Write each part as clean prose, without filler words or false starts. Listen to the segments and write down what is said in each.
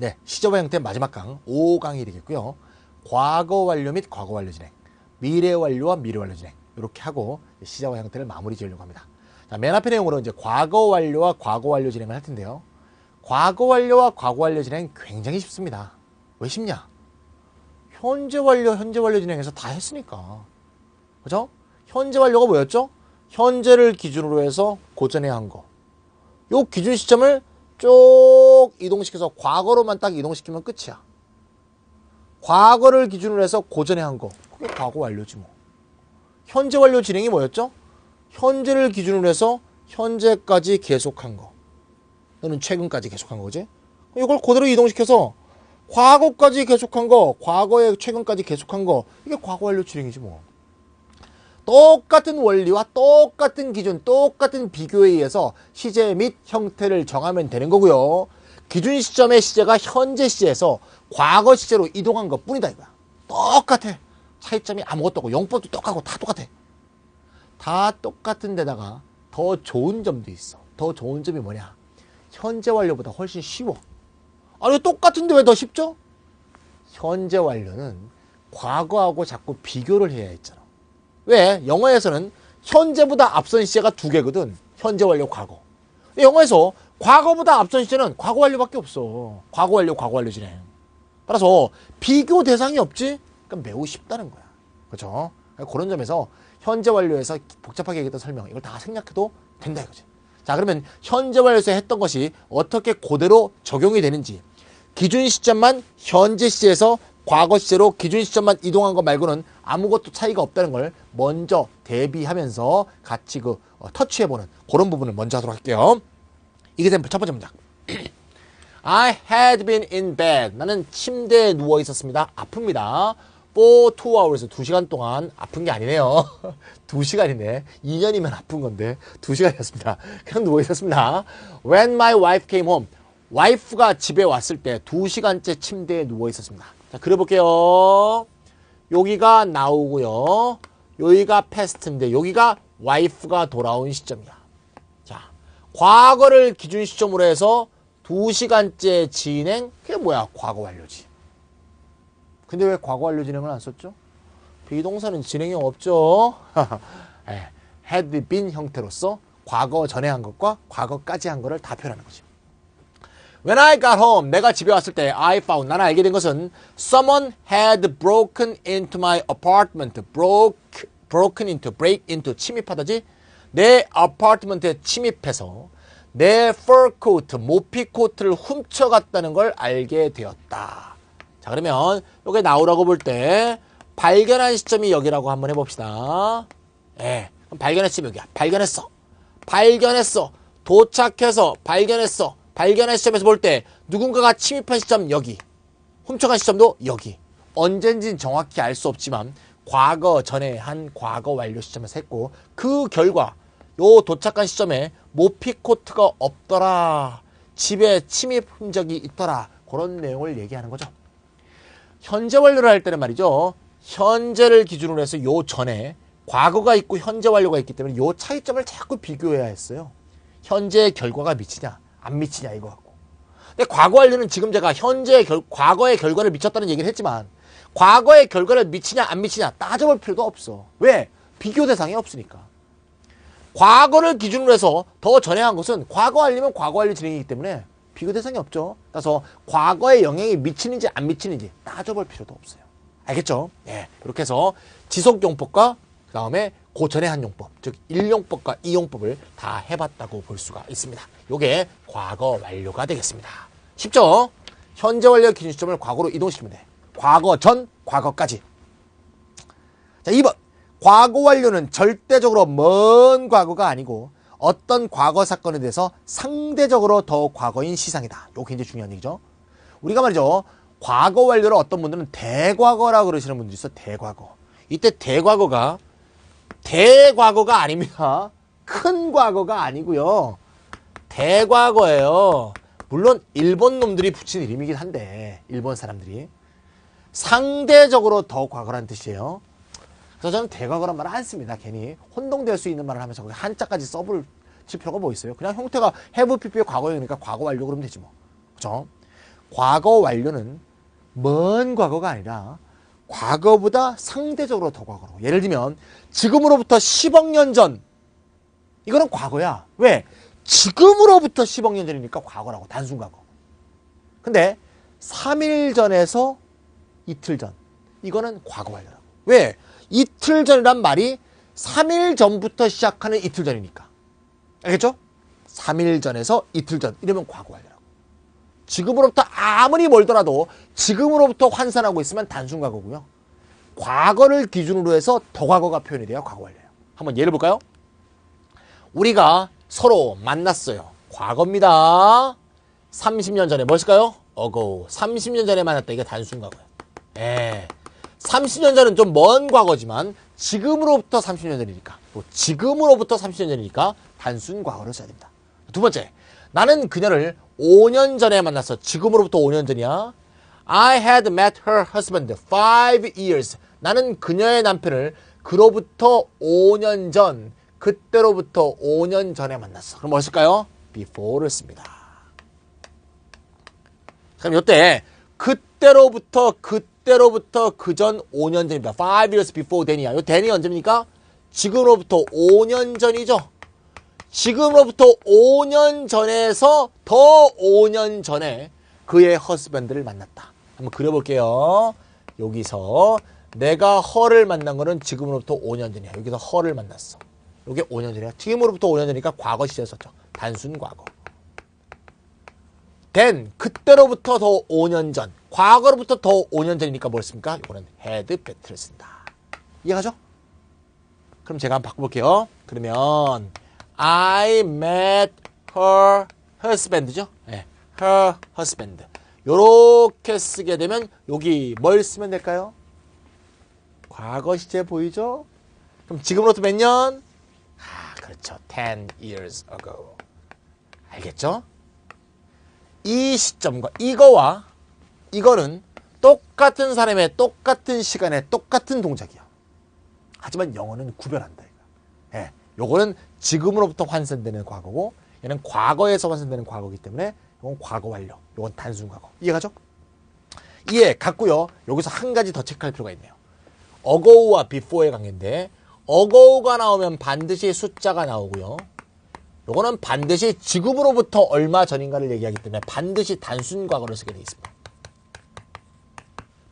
네, 시제와 형태의 마지막 강 5강이 되겠고요. 과거 완료 및 과거 완료 진행, 미래 완료와 미래 완료 진행 이렇게 하고 시제와 형태를 마무리 지으려고 합니다. 자, 맨 앞에 내용으로 이제 과거 완료와 과거 완료 진행을 할 텐데요. 과거 완료와 과거 완료 진행 굉장히 쉽습니다. 왜 쉽냐? 현재 완료, 현재 완료 진행해서 다 했으니까. 그죠? 현재 완료가 뭐였죠? 현재를 기준으로 해서 고전에 한 거. 요 기준 시점을 쭉 이동시켜서 과거로만 딱 이동시키면 끝이야. 과거를 기준으로 해서 고전에 한 거. 그게 과거 완료지 뭐. 현재 완료 진행이 뭐였죠? 현재를 기준으로 해서 현재까지 계속한 거. 또는 최근까지 계속한 거지. 이걸 그대로 이동시켜서 과거까지 계속한 거, 과거에 최근까지 계속한 거. 이게 과거 완료 진행이지 뭐. 똑같은 원리와 똑같은 기준, 똑같은 비교에 의해서 시제 및 형태를 정하면 되는 거고요. 기준 시점의 시제가 현재 시제에서 과거 시제로 이동한 것 뿐이다 이거야. 똑같아. 차이점이 아무것도 없고 용법도 똑같고 다 똑같아. 다 똑같은 데다가 더 좋은 점도 있어. 더 좋은 점이 뭐냐? 현재 완료보다 훨씬 쉬워. 아니 똑같은데 왜 더 쉽죠? 현재 완료는 과거하고 자꾸 비교를 해야 했잖아. 왜? 영어에서는 현재보다 앞선 시제가 2개거든. 현재 완료, 과거. 영어에서 과거보다 앞선 시제는 과거 완료밖에 없어. 과거 완료, 과거 완료 진행. 따라서 비교 대상이 없지? 그러니까 매우 쉽다는 거야. 그렇죠? 그런 점에서 현재 완료에서 복잡하게 얘기했던 설명 이걸 다 생략해도 된다 이거지. 자, 그러면 현재 완료에서 했던 것이 어떻게 그대로 적용이 되는지 기준 시점만 현재 시제에서 과거 시제로 기준 시점만 이동한 거 말고는 아무것도 차이가 없다는 걸 먼저 대비하면서 같이 터치해보는 그런 부분을 먼저 하도록 할게요. 이게 된 첫 번째 문장. I had been in bed. 나는 침대에 누워 있었습니다. 아픕니다. For 2 hours. 2시간 동안 아픈 게 아니네요. 2시간이네. 2년이면 아픈 건데 2시간이었습니다. 그냥 누워 있었습니다. When my wife came home. 와이프가 집에 왔을 때 2시간째 침대에 누워 있었습니다. 자, 그려볼게요. 여기가 나오고요. 여기가 패스트인데 여기가 와이프가 돌아온 시점이야. 자, 과거를 기준 시점으로 해서 2시간째 진행. 그게 뭐야? 과거 완료지. 근데 왜 과거 완료 진행을 안 썼죠? 비동사는 진행이 없죠. had been 형태로서 과거 전에 한 것과 과거까지 한 거를 다 표현하는 거지. When I got home, 내가 집에 왔을 때 I found, 나는 알게 된 것은 someone had broken into my apartment. broken into, break into, 침입하다지. 내 아파트먼트에 침입해서 내 fur coat, 모피 코트를 훔쳐갔다는 걸 알게 되었다. 자, 그러면 여기 나오라고 볼 때 발견한 시점이 여기라고 한번 해봅시다. 예, 그럼 발견한 시점이 여기야. 발견했어. 도착해서 발견했어. 발견한 시점에서 볼 때 누군가가 침입한 시점 여기, 훔쳐간 시점도 여기. 언젠진 정확히 알 수 없지만 과거 전에 한 과거 완료 시점에서 했고 그 결과 요 도착한 시점에 모피 코트가 없더라. 집에 침입 흔적이 있더라. 그런 내용을 얘기하는 거죠. 현재 완료를 할 때는 말이죠. 현재를 기준으로 해서 요 전에 과거가 있고 현재 완료가 있기 때문에 요 차이점을 자꾸 비교해야 했어요. 현재의 결과가 미치냐 안 미치냐 이거 갖고. 근데 과거 완료는 지금 제가 과거의 결과를 미쳤다는 얘기를 했지만 과거의 결과를 미치냐 안 미치냐 따져볼 필요도 없어. 왜? 비교 대상이 없으니까. 과거를 기준으로 해서 더 전에 한 것은 과거 완료면 과거 완료 진행이기 때문에 비교 대상이 없죠. 따라서 과거에 영향이 미치는지 안 미치는지 따져볼 필요도 없어요. 알겠죠? 예. 이렇게 해서 지속용법과 그 다음에 그 전에 한 용법, 즉 1용법과 2용법을 다 해봤다고 볼 수가 있습니다. 요게 과거 완료가 되겠습니다. 쉽죠? 현재 완료 기준 시점을 과거로 이동시키면 돼. 과거 전, 과거까지. 자, 2번. 과거 완료는 절대적으로 먼 과거가 아니고 어떤 과거 사건에 대해서 상대적으로 더 과거인 시상이다. 요게 굉장히 중요한 얘기죠. 우리가 말이죠. 과거 완료를 어떤 분들은 대과거라고 그러시는 분들이 있어. 대과거. 이때 대과거가 아닙니다. 큰 과거가 아니고요. 대과거예요. 물론 일본 놈들이 붙인 이름이긴 한데 일본 사람들이 상대적으로 더 과거라는 뜻이에요. 그래서 저는 대과거란 말을 안 씁니다. 괜히 혼동될 수 있는 말을 하면서 한자까지 써볼 필요가 뭐 있어요. 그냥 형태가 have pp의 과거형이니까 과거 완료 그러면 되지 뭐. 그죠? 과거 완료는 먼 과거가 아니라 과거보다 상대적으로 더 과거로. 예를 들면 지금으로부터 10억 년 전. 이거는 과거야. 왜? 지금으로부터 10억 년 전이니까 과거라고. 단순 과거. 근데 3일 전에서 이틀 전. 이거는 과거 완료라고. 왜? 이틀 전이란 말이 3일 전부터 시작하는 이틀 전이니까. 알겠죠? 3일 전에서 이틀 전. 이러면 과거 완료라고. 지금으로부터 아무리 멀더라도 지금으로부터 환산하고 있으면 단순 과거고요. 과거를 기준으로 해서 더 과거가 표현이 돼야 과거 완료예요. 한번 예를 볼까요? 우리가 서로 만났어요. 과거입니다. 30년 전에 뭘쓸까요? ago. 30년 전에 만났다. 이게 단순 과거예요. 30년 전은 좀 먼 과거지만 지금으로부터 30년 전이니까 또 지금으로부터 30년 전이니까 단순 과거를 써야 됩니다. 두 번째, 나는 그녀를 5년 전에 만났어. 지금으로부터 5년 전이야. I had met her husband 5 years. 나는 그녀의 남편을 그로부터 5년 전, 그때로부터 5년 전에 만났어. 그럼 뭐 쓸까요? before를 씁니다. 그럼 이때 그때로부터 그전 5년 전입니다. 5 years before then이야. 이 then이 언제입니까? 지금으로부터 5년 전이죠. 지금으로부터 5년 전에서 더 5년 전에 그의 husband를 만났다. 한번 그려볼게요. 여기서 내가 her를 만난 거는 지금으로부터 5년 전이야. 여기서 her를 만났어. 이게 5년 전이야. 지금으로부터 5년 전이니까 과거 시제 썼죠. 단순 과거. then 그때로부터 더 5년 전. 과거로부터 더 5년 전이니까 뭘 씁니까? 이거는 had better를 쓴다. 이해가죠? 그럼 제가 한번 바꿔볼게요. 그러면 I met her husband죠? 네, her husband. 요렇게 쓰게 되면 여기 뭘 쓰면 될까요? 과거 시제 보이죠? 그럼 지금으로부터 몇 년? 그렇죠. 10 years ago. 알겠죠? 이 시점과 이거와 이거는 똑같은 사람의 똑같은 시간에 똑같은 동작이야. 하지만 영어는 구별한다. 예, 요거는 지금으로부터 환산되는 과거고 얘는 과거에서 환산되는 과거이기 때문에 이건 과거 완료. 이건 단순 과거. 이해가죠? 이해 갔고요. 여기서 한 가지 더 체크할 필요가 있네요. ago와 before의 관계인데 ago가 나오면 반드시 숫자가 나오고요. 요거는 반드시 지금으로부터 얼마 전인가를 얘기하기 때문에 반드시 단순 과거를 쓰게 되어 있습니다.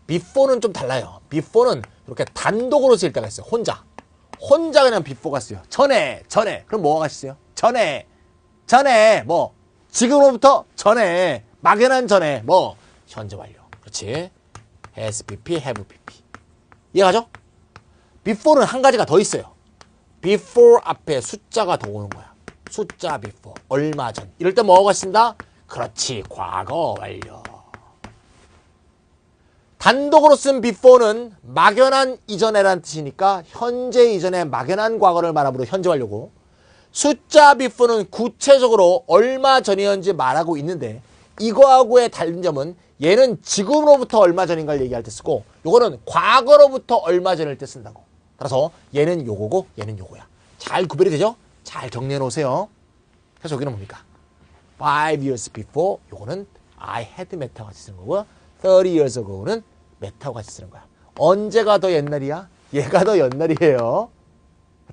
before는 좀 달라요. before는 이렇게 단독으로 쓸 때가 있어요. 혼자 그냥 before가 쓰여. 전에. 그럼 뭐가 있어요? 전에. 뭐 지금으로부터 전에. 막연한 전에. 뭐 현재 완료. 그렇지. has pp, have pp. 이해가죠? before는 한 가지가 더 있어요. before 앞에 숫자가 더 오는 거야. 숫자 before. 얼마 전. 이럴 때 뭐가 쓴다? 그렇지. 과거 완료. 단독으로 쓴 before는 막연한 이전에라는 뜻이니까 현재 이전에 막연한 과거를 말함으로 현재 완료고 숫자 before는 구체적으로 얼마 전이었는지 말하고 있는데 이거하고의 다른 점은 얘는 지금으로부터 얼마 전인가를 얘기할 때 쓰고 요거는 과거로부터 얼마 전일 때 쓴다고. 따라서 얘는 요거고 얘는 요거야. 잘 구별이 되죠? 잘 정리해 놓으세요. 그래서 여기는 뭡니까? 5 years before 요거는 I had met하고 같이 쓰는 거고요. 30 years ago는 met하고 같이 쓰는 거야. 언제가 더 옛날이야? 얘가 더 옛날이에요.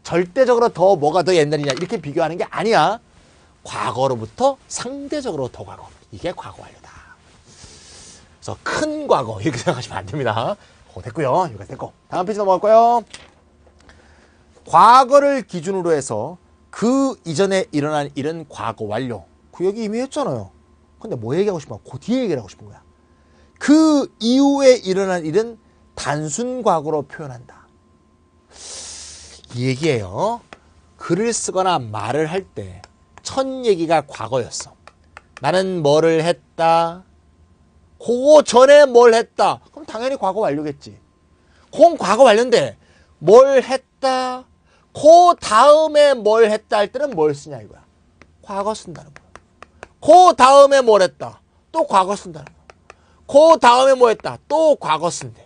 절대적으로 더 뭐가 더 옛날이냐 이렇게 비교하는 게 아니야. 과거로부터 상대적으로 더 과거. 이게 과거 완료다. 그래서 큰 과거 이렇게 생각하시면 안 됩니다. 됐고요. 여기까지 됐고. 다음 페이지 넘어갈까요? 과거를 기준으로 해서 그 이전에 일어난 일은 과거 완료. 그 얘기 이미 했잖아요. 근데 뭐 얘기하고 싶어? 그 뒤에 얘기를 하고 싶은 거야. 그 이후에 일어난 일은 단순 과거로 표현한다. 이 얘기예요. 글을 쓰거나 말을 할 때 첫 얘기가 과거였어. 나는 뭐를 했다. 그거 전에 뭘 했다. 그럼 당연히 과거 완료겠지. 그건 과거 완료인데 뭘 했다. 그 다음에 뭘 했다 할 때는 뭘 쓰냐 이거야. 과거 쓴다는 거야. 그 다음에 뭘 했다. 또 과거 쓴다는 거야. 그 다음에 뭐 했다. 또 과거 쓴대.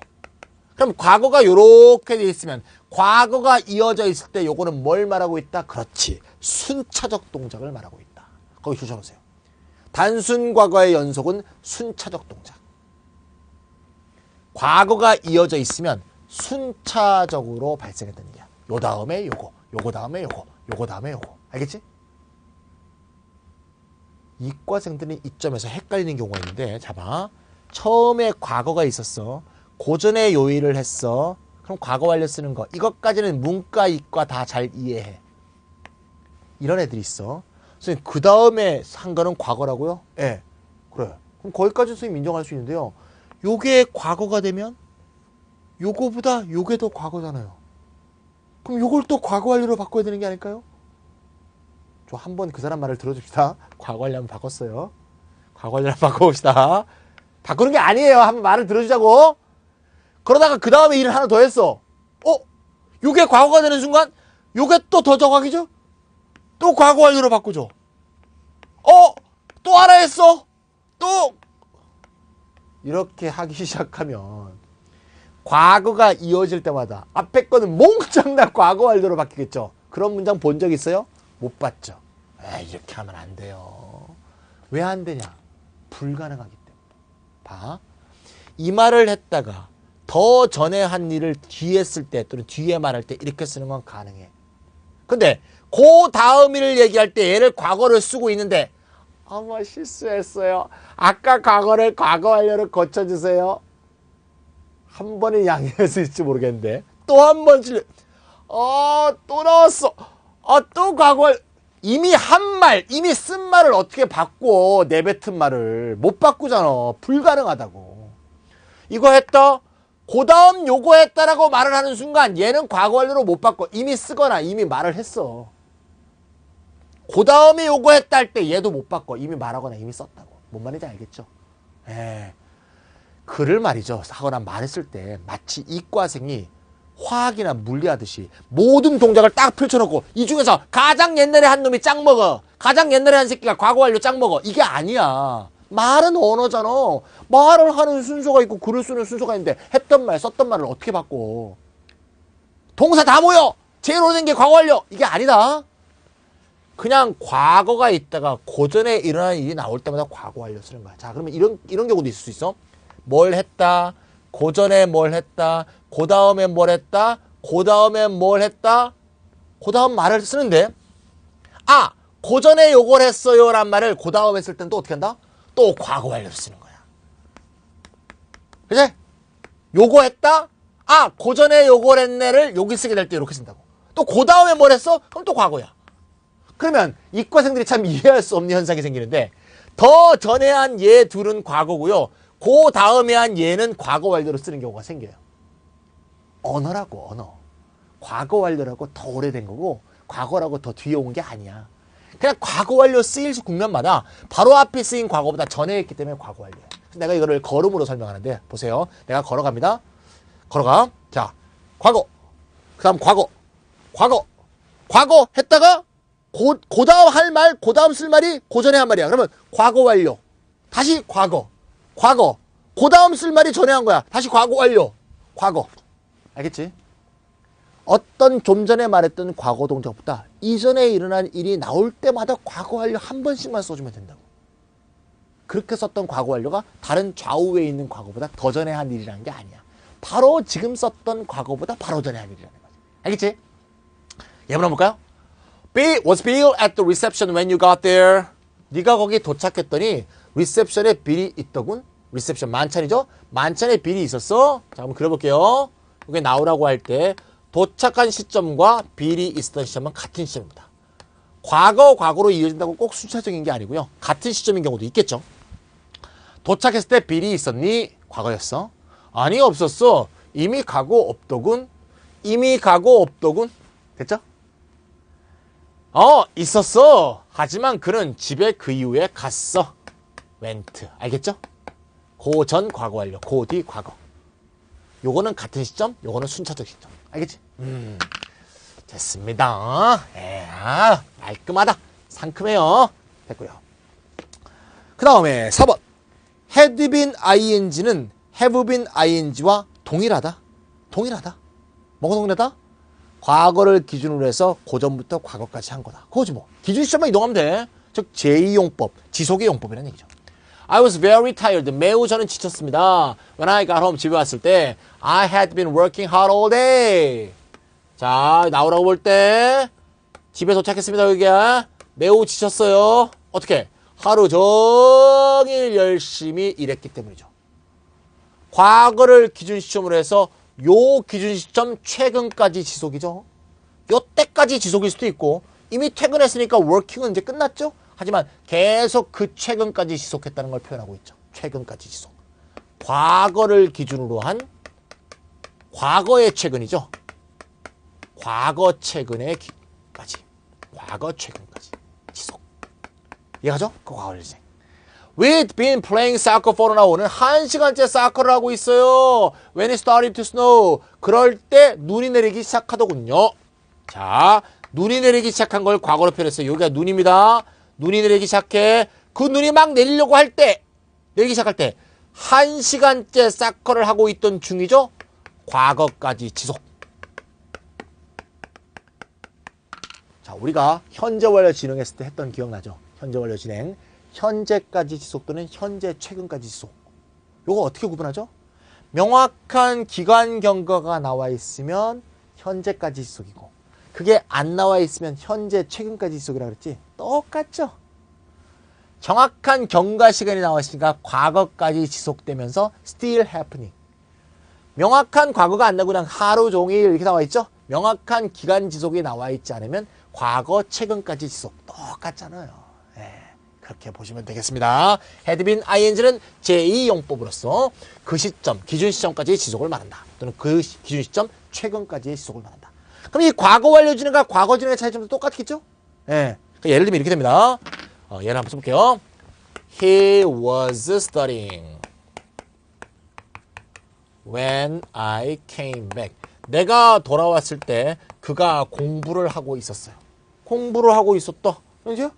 그럼 과거가 요렇게 돼 있으면 과거가 이어져 있을 때 요거는 뭘 말하고 있다? 그렇지. 순차적 동작을 말하고 있다. 거기 조셔놓으세요. 단순 과거의 연속은 순차적 동작. 과거가 이어져 있으면 순차적으로 발생했던 일이야. 요 다음에 요거, 요거 다음에 요거, 요거 다음에 요거. 알겠지? 이과생들은 이점에서 헷갈리는 경우가 있는데, 자 봐. 처음에 과거가 있었어. 고전의 요일을 했어. 그럼 과거 완료 쓰는 거. 이것까지는 문과, 이과 다 잘 이해해. 이런 애들이 있어. 선생님, 그 다음에 한 거는 과거라고요? 예. 네. 그래. 그럼 거기까지 선생님 인정할 수 있는데요. 요게 과거가 되면 요거보다 요게 더 과거잖아요. 그럼 요걸 또 과거 완료로 바꿔야 되는 게 아닐까요? 저 한번 그 사람 말을 들어줍시다. 과거 완료 한번 바꿨어요. 과거 완료 한번 바꿔봅시다. 바꾸는 게 아니에요. 한번 말을 들어주자고. 그러다가 그 다음에 일을 하나 더 했어. 요게 과거가 되는 순간 요게 또 더 정확이죠? 또 과거 완료로 바꾸죠. 또 하나 했어. 또 이렇게 하기 시작하면 과거가 이어질 때마다 앞에 거는 몽땅 다 과거 완료로 바뀌겠죠. 그런 문장 본 적 있어요? 못 봤죠. 이렇게 하면 안 돼요. 왜 안 되냐? 불가능하기 때문에. 봐. 이 말을 했다가 더 전에 한 일을 뒤에 쓸 때 또는 뒤에 말할 때 이렇게 쓰는 건 가능해. 근데 그 다음 일을 얘기할 때 얘를 과거를 쓰고 있는데 아마 실수했어요. 아까 과거를 과거 완료를 고쳐주세요. 한 번에 양해할 수 있을지 모르겠는데 또 한 번 또 나왔어. 또 과거 완료. 이미 한 말, 이미 쓴 말을 어떻게 바꿔. 내뱉은 말을 못 바꾸잖아. 불가능하다고. 이거 했다. 그 다음 요거 했다라고 말을 하는 순간 얘는 과거 완료로 못 바꿔. 이미 쓰거나 이미 말을 했어. 그 다음에 요거 했다 할 때 얘도 못 바꿔. 이미 말하거나 이미 썼다고. 뭔 말인지 알겠죠? 글을 말이죠. 하거나 말했을 때 마치 이과생이 화학이나 물리하듯이 모든 동작을 딱 펼쳐놓고 이 중에서 가장 옛날에 한 놈이 짱 먹어. 가장 옛날에 한 새끼가 과거 완료 짱 먹어. 이게 아니야. 말은 언어잖아. 말을 하는 순서가 있고 글을 쓰는 순서가 있는데 했던 말 썼던 말을 어떻게 바꿔. 동사 다 모여. 제일 오래된 게 과거 완료. 이게 아니다. 그냥 과거가 있다가 고전에 일어난 일이 나올 때마다 과거 완료 쓰는 거야. 자, 그러면 이런 경우도 있을 수 있어. 뭘 했다. 고전에 뭘 했다. 그 다음에 뭘 했다. 그 다음에 뭘 했다. 그 다음 말을 쓰는데 고전에 요걸 했어요 란 말을 그 다음에 쓸 때는 또 어떻게 한다? 또 과거 완료를 쓰는 거야. 그치? 요거 했다. 고전에 요걸 했네를 여기 쓰게 될 때 이렇게 쓴다고. 또 그 다음에 뭘 했어? 그럼 또 과거야. 그러면 이과생들이 참 이해할 수 없는 현상이 생기는데 더 전에 한 얘 둘은 과거고요. 그 다음에 한 얘는 과거 완료로 쓰는 경우가 생겨요. 언어라고 언어. 과거 완료라고 더 오래된 거고 과거라고 더 뒤에 온 게 아니야. 그냥 과거 완료 쓰일 국면마다 바로 앞에 쓰인 과거보다 전에 했기 때문에 과거 완료야. 내가 이거를 걸음으로 설명하는데 보세요. 내가 걸어갑니다. 걸어가. 자, 과거. 그 다음 과거. 과거 했다가 그 다음 할 말, 그 다음 쓸 말이 고전에 한 말이야. 그러면 과거 완료. 다시 과거. 그 다음 쓸 말이 전에 한 거야. 다시 과거 완료. 과거. 알겠지? 어떤 좀 전에 말했던 과거 동작보다 이전에 일어난 일이 나올 때마다 과거 완료 한 번씩만 써주면 된다고. 그렇게 썼던 과거 완료가 다른 좌우에 있는 과거보다 더 전에 한 일이라는 게 아니야. 바로 지금 썼던 과거보다 바로 전에 한 일이라는 거지. 알겠지? 예문 한번 볼까요? Was Bill at the reception when you got there? 네가 거기 도착했더니 리셉션에 빌이 있더군. 리셉션 만찬이죠? 만찬에 빌이 있었어. 자, 한번 그려볼게요. 이게 나오라고 할 때 도착한 시점과 빌이 있었던 시점은 같은 시점입니다. 과거로 이어진다고 꼭 순차적인 게 아니고요. 같은 시점인 경우도 있겠죠. 도착했을 때 빌이 있었니? 과거였어. 아니, 없었어. 이미 가고 없더군. 됐죠? 있었어. 하지만 그는 집에 그 이후에 갔어. went. 알겠죠? 고 전 과거 완료. 고 뒤 과거. 요거는 같은 시점, 요거는 순차적 시점. 알겠지? 됐습니다. 깔끔하다. 상큼해요. 됐고요. 그 다음에 4번. had been ing는 have been ing와 동일하다. 뭐가 동일하다? 과거를 기준으로 해서 고전부터 과거까지 한 거다. 그거지 뭐. 기준 시점만 이동하면 돼. 즉 제2용법, 지속의 용법이라는 얘기죠. I was very tired. 매우 저는 지쳤습니다. When I got home, 집에 왔을 때 I had been working hard all day. 자, 나오라고 볼 때 집에 도착했습니다. 여기야. 매우 지쳤어요. 어떻게? 하루 종일 열심히 일했기 때문이죠. 과거를 기준 시점으로 해서 요 기준 시점 최근까지 지속이죠. 요 때까지 지속일 수도 있고 이미 퇴근했으니까 working은 이제 끝났죠. 하지만 계속 그 최근까지 지속했다는 걸 표현하고 있죠. 최근까지 지속. 과거를 기준으로 한 과거의 최근이죠. 과거 최근에까지. 과거 최근까지 지속. 이해가죠? 그 과거를 이제. We'd been playing soccer for an hour는 1시간째 사커를 하고 있어요. When it started to snow. 그럴 때 눈이 내리기 시작하더군요. 자, 눈이 내리기 시작한 걸 과거로 표현했어요. 여기가 눈입니다. 눈이 내리기 시작해. 그 눈이 막 내리려고 할 때, 내리기 시작할 때 1시간째 사커를 하고 있던 중이죠. 과거까지 지속. 자, 우리가 현재 완료 진행했을 때 했던 기억나죠? 현재 완료 진행. 현재까지 지속 또는 현재 최근까지 지속. 요거 어떻게 구분하죠? 명확한 기간 경과가 나와 있으면 현재까지 지속이고 그게 안 나와 있으면 현재 최근까지 지속이라고 그랬지? 똑같죠? 정확한 경과 시간이 나와 있으니까 과거까지 지속되면서 still happening. 명확한 과거가 안 나고 그냥 하루 종일 이렇게 나와 있죠? 명확한 기간 지속이 나와 있지 않으면 과거 최근까지 지속. 똑같잖아요. 그렇게 보시면 되겠습니다. had been ing는 제2용법으로서 그 시점, 기준 시점까지 지속을 말한다. 또는 그 기준 시점 최근까지의 지속을 말한다. 그럼 이 과거 완료 진행과 과거 진행의 차이점도 똑같겠죠? 예. 예를 들면 이렇게 됩니다. 예를 한번 써볼게요. He was studying when I came back. 내가 돌아왔을 때 그가 공부를 하고 있었어요. 공부를 하고 있었다. 그죠?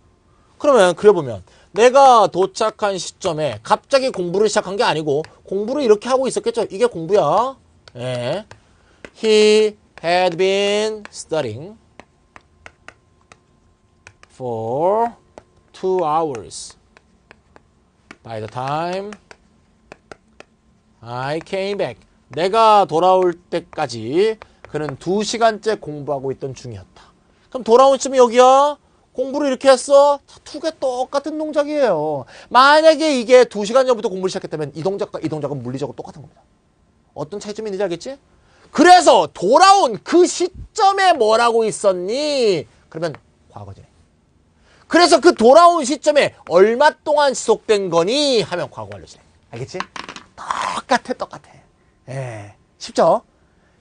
그러면 그려보면 내가 도착한 시점에 갑자기 공부를 시작한 게 아니고 공부를 이렇게 하고 있었겠죠. 이게 공부야. 예. He had been studying for 2 hours by the time I came back. 내가 돌아올 때까지 그는 2시간째 공부하고 있던 중이었다. 그럼 돌아온 시점이 여기야. 공부를 이렇게 했어? 두 개 똑같은 동작이에요. 만약에 이게 2시간 전부터 공부를 시작했다면 이 동작과 이 동작은 물리적으로 똑같은 겁니다. 어떤 차이점이 있는지 알겠지? 그래서 돌아온 그 시점에 뭐라고 있었니? 그러면 과거지. 그래서 그 돌아온 시점에 얼마 동안 지속된 거니? 하면 과거 완료 진행. 알겠지? 똑같아. 예, 쉽죠?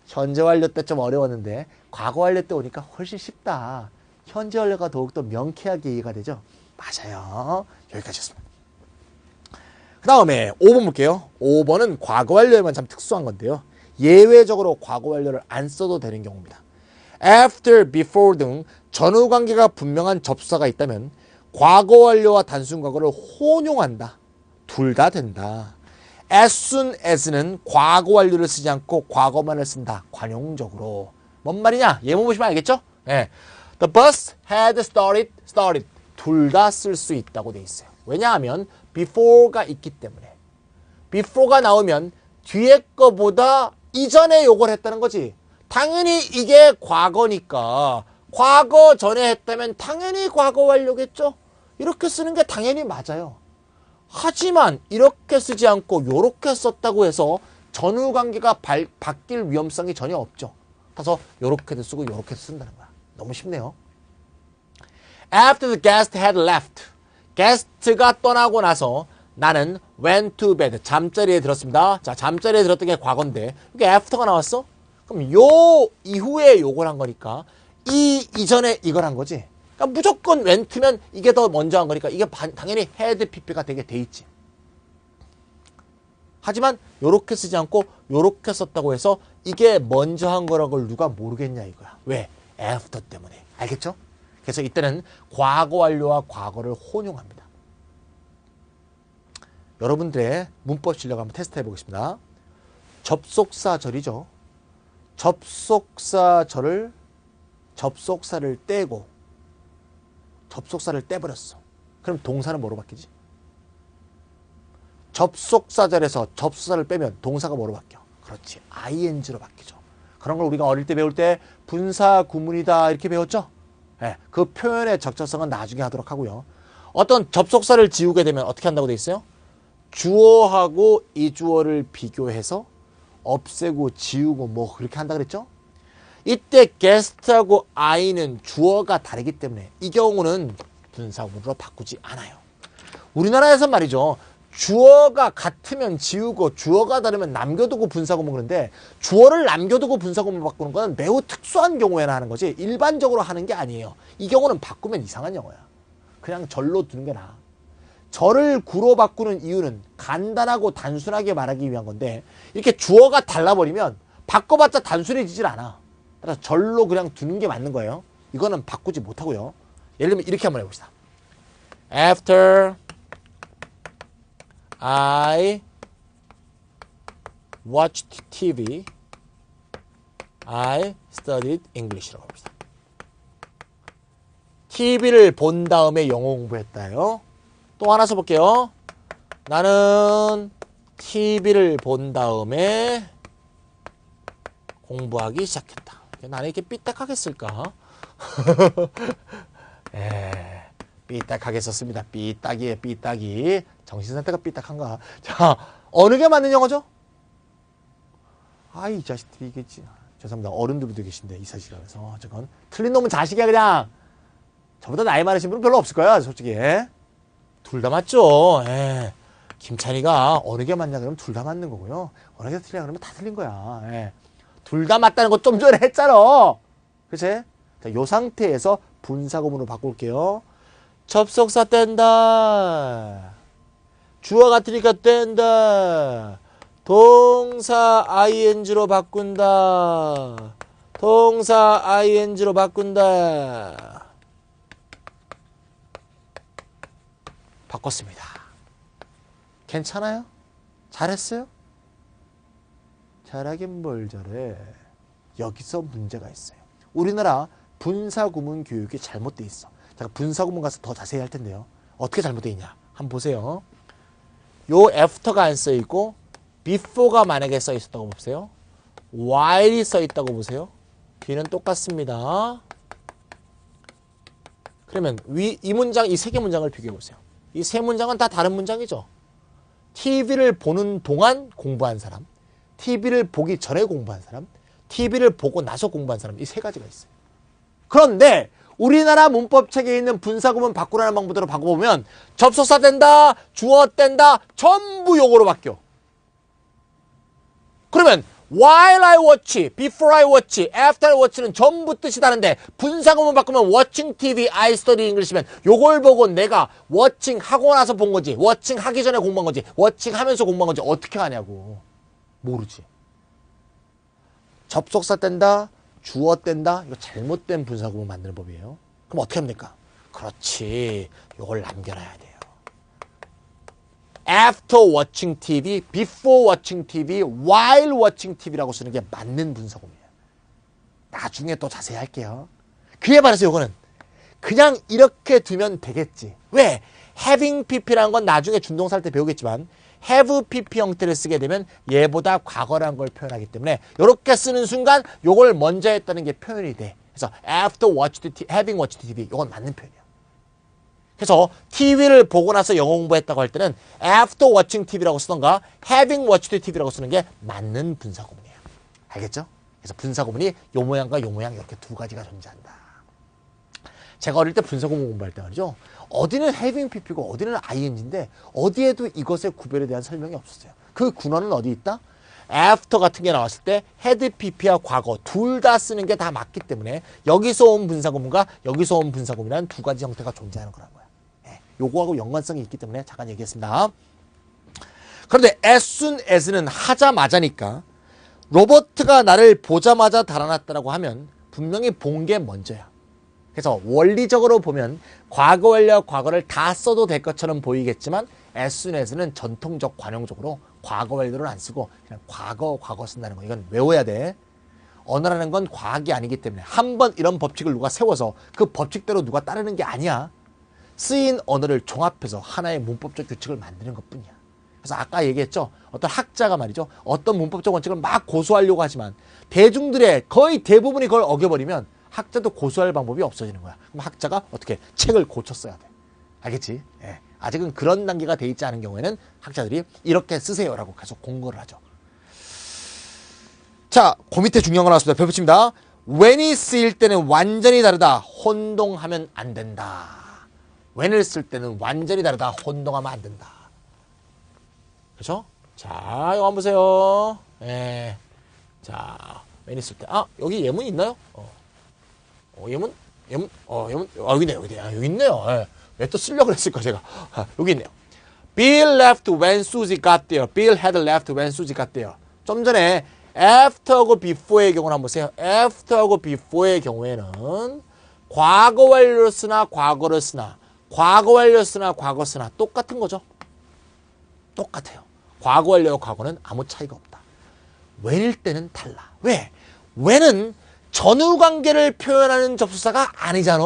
현재 완료 때 좀 어려웠는데 과거 완료 때 오니까 훨씬 쉽다. 현재 완료가 더욱더 명쾌하게 이해가 되죠? 맞아요. 여기까지였습니다. 그 다음에 5번 볼게요. 5번은 과거 완료에만 참 특수한 건데요. 예외적으로 과거 완료를 안 써도 되는 경우입니다. after, before 등 전후 관계가 분명한 접수사가 있다면 과거 완료와 단순 과거를 혼용한다. 둘 다 된다. as soon as는 과거 완료를 쓰지 않고 과거만을 쓴다. 관용적으로. 뭔 말이냐? 예문 보시면 알겠죠? 예. The bus had started. 둘 다 쓸 수 있다고 돼 있어요. 왜냐하면 before가 있기 때문에. before가 나오면 뒤에 거보다 이전에 요걸 했다는 거지. 당연히 이게 과거니까 과거 전에 했다면 당연히 과거 완료겠죠? 이렇게 쓰는 게 당연히 맞아요. 하지만 이렇게 쓰지 않고 요렇게 썼다고 해서 전후 관계가 바뀔 위험성이 전혀 없죠. 그래서 요렇게도 쓰고 요렇게도 쓴다는 거야. 너무 쉽네요. After the guest had left. 게스트가 떠나고 나서 나는 went to bed. 잠자리에 들었습니다. 자, 잠자리에 들었던 게 과거인데 이게 after가 나왔어? 그럼 요 이후에 요걸 한 거니까 이 이전에 이걸 한 거지. 그러니까 무조건 went면 이게 더 먼저 한 거니까 이게 당연히 had pp가 되게 돼 있지. 하지만 요렇게 쓰지 않고 요렇게 썼다고 해서 이게 먼저 한 거라고 누가 모르겠냐 이거야. 왜? after 때문에. 알겠죠? 그래서 이때는 과거 완료와 과거를 혼용합니다. 여러분들의 문법 실력 한번 테스트 해보겠습니다. 접속사절이죠. 접속사를 떼고 접속사를 떼버렸어. 그럼 동사는 뭐로 바뀌지? 접속사 자리에서 접속사를 빼면 동사가 뭐로 바뀌어? 그렇지. ing로 바뀌죠. 그런 걸 우리가 어릴 때 배울 때 분사 구문이다 이렇게 배웠죠? 네, 그 표현의 적절성은 나중에 하도록 하고요. 어떤 접속사를 지우게 되면 어떻게 한다고 돼 있어요? 주어하고 이 주어를 비교해서 없애고 지우고 뭐 그렇게 한다 그랬죠? 이때 guest하고 I는 주어가 다르기 때문에 이 경우는 분사구문으로 바꾸지 않아요. 우리나라에서 말이죠. 주어가 같으면 지우고 주어가 다르면 남겨두고 분사구문 그런데 주어를 남겨두고 분사구문 바꾸는 건 매우 특수한 경우에나 하는 거지 일반적으로 하는 게 아니에요. 이 경우는 바꾸면 이상한 영어야. 그냥 절로 두는 게 나아. 절을 구로 바꾸는 이유는 간단하고 단순하게 말하기 위한 건데 이렇게 주어가 달라버리면 바꿔봤자 단순해지질 않아. 그래서 절로 그냥 두는 게 맞는 거예요. 이거는 바꾸지 못하고요. 예를 들면 이렇게 한번 해봅시다. After I watched TV, I studied English라고 합시다. TV를 본 다음에 영어 공부했다요. 또 하나 써볼게요. 나는 TV를 본 다음에 공부하기 시작했다. 나는 이렇게 삐딱하겠을까? 삐딱하게 썼습니다. 삐딱이에요, 삐딱이. 정신상태가 삐딱한가? 자, 어느 게 맞는 영어죠? 이 자식들이 이게 죄송합니다. 어른들도 계신데 이 사실이라서 저건 틀린 놈은 자식이야 그냥. 저보다 나이 많으신 분은 별로 없을 거야 솔직히. 둘 다 맞죠. 김찬이가 어느 게 맞냐 그러면 둘 다 맞는 거고요. 어느 게 틀리냐 그러면 다 틀린 거야. 둘 다 맞다는 거 좀 전에 했잖아. 그치? 자, 요 상태에서 분사구문으로 바꿀게요. 접속사 뗀다. 주어 같으니까 뗀다. 동사 ing로 바꾼다. 동사 ing로 바꾼다. 바꿨습니다. 괜찮아요? 잘했어요? 잘하긴 뭘 잘해. 여기서 문제가 있어요. 우리나라 분사구문 교육이 잘못돼 있어. 제가 분사구문 가서 더 자세히 할 텐데요. 어떻게 잘못돼 있냐? 한번 보세요. 요 after가 안 써있고 before가 만약에 써있었다고 보세요. while이 써있다고 보세요. 뒤는 똑같습니다. 그러면 이 문장, 이 세 개 문장을 비교해 보세요. 이 세 문장은 다 다른 문장이죠. TV를 보는 동안 공부한 사람, TV를 보기 전에 공부한 사람, TV를 보고 나서 공부한 사람, 이 세 가지가 있어요. 그런데 우리나라 문법책에 있는 분사구문 바꾸라는 방법대로 바꿔보면 접속사 뗀다, 주어 뗀다, 전부 요거로 바뀌어. 그러면 while I watch, before I watch, after I watch는 전부 뜻이 다른데 분사구문 바꾸면 watching TV, I study English면 요걸 보고 내가 watching 하고 나서 본 거지, watching 하기 전에 공부한 거지, watching 하면서 공부한 거지 어떻게 하냐고. 모르지. 접속사 뗀다, 주어 뗀다, 이거 잘못된 분사구문 만드는 법이에요. 그럼 어떻게 하면 될까? 그렇지. 요걸 남겨놔야 돼요. After watching TV, before watching TV, while watching TV라고 쓰는 게 맞는 분사구문이에요. 나중에 또 자세히 할게요. 그에 반해서 요거는 그냥 이렇게 두면 되겠지. 왜? having pp라는 건 나중에 준동사 할 때 배우겠지만 have pp 형태를 쓰게 되면 얘보다 과거라는 걸 표현하기 때문에 이렇게 쓰는 순간 요걸 먼저 했다는 게 표현이 돼. 그래서 after watched, having watched TV 이건 맞는 표현이야. 그래서 TV를 보고 나서 영어 공부했다고 할 때는 after watching TV라고 쓰던가 having watched TV라고 쓰는 게 맞는 분사구문이에요. 알겠죠? 그래서 분사구문이 요 모양과 요 모양 이렇게 두 가지가 존재한다. 제가 어릴 때 분사구문 공부할 때 말이죠. 어디는 having pp고 어디는 ing인데 어디에도 이것의 구별에 대한 설명이 없었어요. 그 근원은 어디 있다? after 같은 게 나왔을 때 had pp와 과거 둘 다 쓰는 게 다 맞기 때문에 여기서 온 분사구문과 여기서 온 분사구문이라는 두 가지 형태가 존재하는 거라는 거야. 요거하고 연관성이 있기 때문에 잠깐 얘기했습니다. 그런데 as soon as는 하자마자니까 로버트가 나를 보자마자 달아났다라고 하면 분명히 본 게 먼저야. 그래서 원리적으로 보면 과거 완료 과거를 다 써도 될 것처럼 보이겠지만 as soon as는 전통적 관용적으로 과거 완료를 안 쓰고 그냥 과거 쓴다는 거. 이건 외워야 돼. 언어라는 건 과학이 아니기 때문에 한번 이런 법칙을 누가 세워서 그 법칙대로 누가 따르는 게 아니야. 쓰인 언어를 종합해서 하나의 문법적 규칙을 만드는 것뿐이야. 그래서 아까 얘기했죠. 어떤 학자가 말이죠. 어떤 문법적 원칙을 막 고수하려고 하지만 대중들의 거의 대부분이 그걸 어겨버리면 학자도 고수할 방법이 없어지는 거야. 그럼 학자가 어떻게 책을 고쳐 써야 돼. 알겠지? 예. 아직은 그런 단계가 돼 있지 않은 경우에는 학자들이 이렇게 쓰세요라고 계속 공고를 하죠. 자, 그 밑에 중요한 거 나왔습니다. 별표칩니다. when이 쓰일 때는 완전히 다르다. 혼동하면 안 된다. when을 쓸 때는 완전히 다르다. 혼동하면 안 된다. 그렇죠? 자, 이거 한번 보세요. 예. 자, when이 쓸 때. 아, 여기 예문 있나요? 예문? 여기 있네요. 여기 있네요. 예. 왜 또 쓰려고 그랬을까, 제가. 여기 있네요. Bill left when Susie got there. Bill had left when Susie got there. 좀 전에 after하고 before의 경우를 한번 보세요. after하고 before의 경우에는 과거 완료를 쓰나 과거를 쓰나 과거 완료를 쓰나 과거 쓰나 똑같은 거죠. 똑같아요. 과거 완료와 과거는 아무 차이가 없다. when일 때는 달라. 왜? when은 전후 관계를 표현하는 접수사가 아니잖아.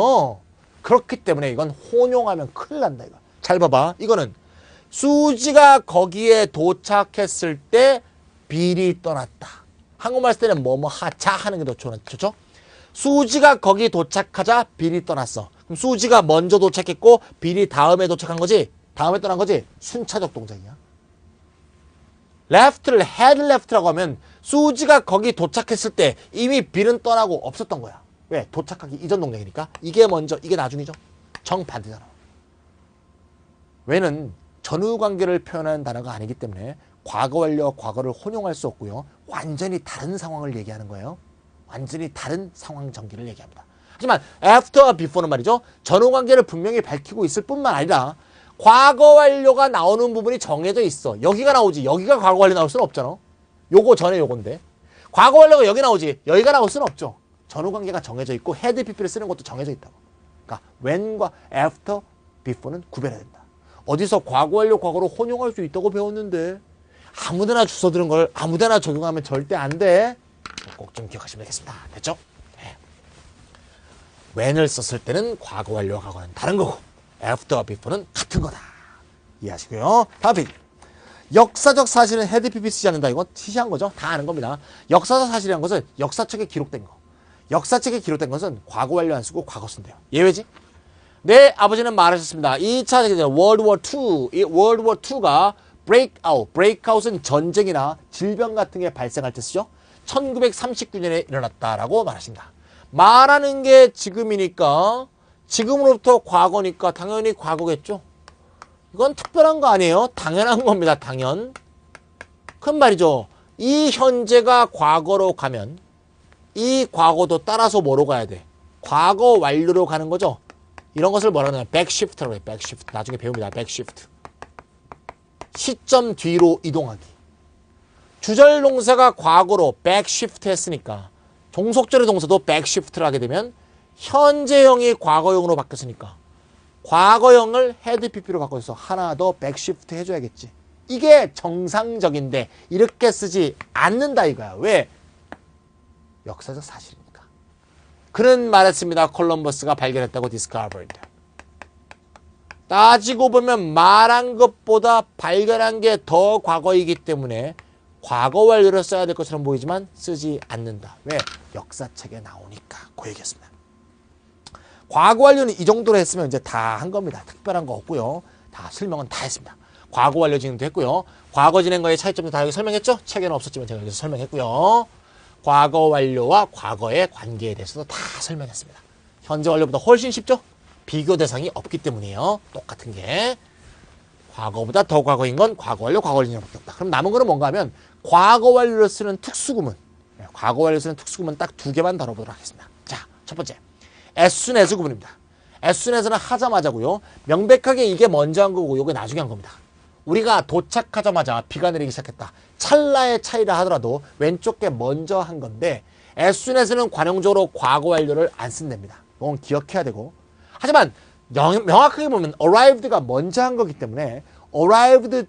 그렇기 때문에 이건 혼용하면 큰일 난다. 이거. 잘 봐봐. 이거는 수지가 거기에 도착했을 때 빌이 떠났다. 한국말 쓸 때는 뭐뭐 하자 하는 게 더 좋죠? 수지가 거기 도착하자 빌이 떠났어. 그럼 수지가 먼저 도착했고 빌이 다음에 도착한 거지? 다음에 떠난 거지? 순차적 동작이야. left를 had left라고 하면 수지가 거기 도착했을 때 이미 빌은 떠나고 없었던 거야. 왜? 도착하기 이전 동작이니까. 이게 먼저, 이게 나중이죠. 정반대잖아. 왜는 전후 관계를 표현하는 단어가 아니기 때문에 과거 완료와 과거를 혼용할 수 없고요. 완전히 다른 상황을 얘기하는 거예요. 완전히 다른 상황 전개를 얘기합니다. 하지만 after와 before는 말이죠. 전후 관계를 분명히 밝히고 있을 뿐만 아니라 과거 완료가 나오는 부분이 정해져 있어. 여기가 나오지. 여기가 과거 완료 나올 수는 없잖아. 요거 전에 요건데. 과거 완료가 여기 나오지. 여기가 나올 수는 없죠. 전후 관계가 정해져 있고 had pp를 쓰는 것도 정해져 있다고. 그러니까 when과 after, before는 구별해야 된다. 어디서 과거 완료 과거로 혼용할 수 있다고 배웠는데 아무데나 주워 들은 걸 아무데나 적용하면 절대 안 돼. 꼭 좀 기억하시면 되겠습니다. 됐죠? 네. when을 썼을 때는 과거 완료와 과거는 다른 거고 after와 before는 같은 거다. 이해하시고요. 다음 페이지. 역사적 사실은 had pp 쓰지 않는다. 이건 시시한 거죠. 다 아는 겁니다. 역사적 사실이라는 것은 역사책에 기록된 거. 역사책에 기록된 것은 과거 완료 안 쓰고 과거 쓴대요. 예외지? 네, 아버지는 말하셨습니다. 2차 세계대전 월드워 2, 월드워 2가 breakout은 전쟁이나 질병 같은 게 발생할 때 쓰죠. 1939년에 일어났다라고 말하십니다. 말하는 게 지금이니까 지금으로부터 과거니까 당연히 과거겠죠. 이건 특별한 거 아니에요. 당연한 겁니다. 당연. 큰 말이죠. 이 현재가 과거로 가면 이 과거도 따라서 뭐로 가야 돼? 과거 완료로 가는 거죠. 이런 것을 뭐라고 하냐면 백시프트라고 해요. 백시프트. 나중에 배웁니다. 백시프트. 시점 뒤로 이동하기. 주절 동사가 과거로 백시프트 했으니까 종속절의 동사도 백시프트를 하게 되면 현재형이 과거형으로 바뀌었으니까 과거형을 had pp로 바꿔서 하나 더 백시프트 해줘야겠지. 이게 정상적인데 이렇게 쓰지 않는다 이거야. 왜? 역사적 사실이니까. 그는 말했습니다. 콜럼버스가 발견했다고 discovered. 따지고 보면 말한 것보다 발견한 게 더 과거이기 때문에 과거 완료를 써야 될 것처럼 보이지만 쓰지 않는다. 왜? 역사책에 나오니까. 그 얘기였습니다. 과거 완료는 이 정도로 했으면 이제 다 한 겁니다. 특별한 거 없고요. 다 설명은 다 했습니다. 과거 완료 진행도 했고요. 과거 진행과의 차이점도 다 여기 설명했죠? 책에는 없었지만 제가 여기서 설명했고요. 과거 완료와 과거의 관계에 대해서도 다 설명했습니다. 현재 완료보다 훨씬 쉽죠? 비교 대상이 없기 때문이에요. 똑같은 게. 과거보다 더 과거인 건 과거 완료, 과거 진행밖에 없다. 그럼 남은 거는 뭔가 하면 과거 완료를 쓰는 특수구문. 과거 완료를 쓰는 특수구문 딱 두 개만 다뤄보도록 하겠습니다. 자, 첫 번째. as soon as 구문입니다. as soon as는 하자마자고요. 명백하게 이게 먼저 한 거고 이게 나중에 한 겁니다. 우리가 도착하자마자 비가 내리기 시작했다. 찰나의 차이라 하더라도 왼쪽 게 먼저 한 건데 as soon as는 관용적으로 과거 완료를 안 쓴답니다. 이건 기억해야 되고. 하지만 명확하게 보면 arrived가 먼저 한 거기 때문에 arrived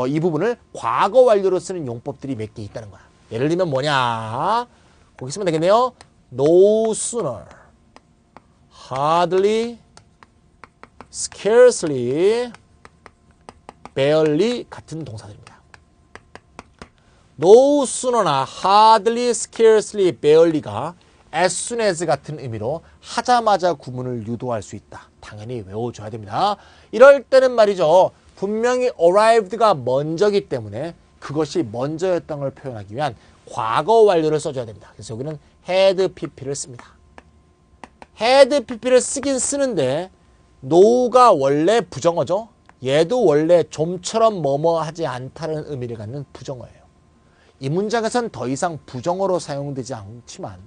이 부분을 과거 완료로 쓰는 용법들이 몇 개 있다는 거야. 예를 들면 뭐냐? 거기 쓰면 되겠네요. No sooner, hardly, scarcely, barely 같은 동사들입니다. no sooner나 hardly, scarcely, barely가 as soon as 같은 의미로 하자마자 구문을 유도할 수 있다. 당연히 외워줘야 됩니다. 이럴 때는 말이죠. 분명히 arrived가 먼저기 때문에 그것이 먼저였던 걸 표현하기 위한 과거 완료를 써줘야 됩니다. 그래서 여기는 had pp를 씁니다. had pp를 쓰긴 쓰는데 no가 원래 부정어죠. 얘도 원래 좀처럼 뭐뭐 하지 않다는 의미를 갖는 부정어예요. 이 문장에선 더 이상 부정어로 사용되지 않지만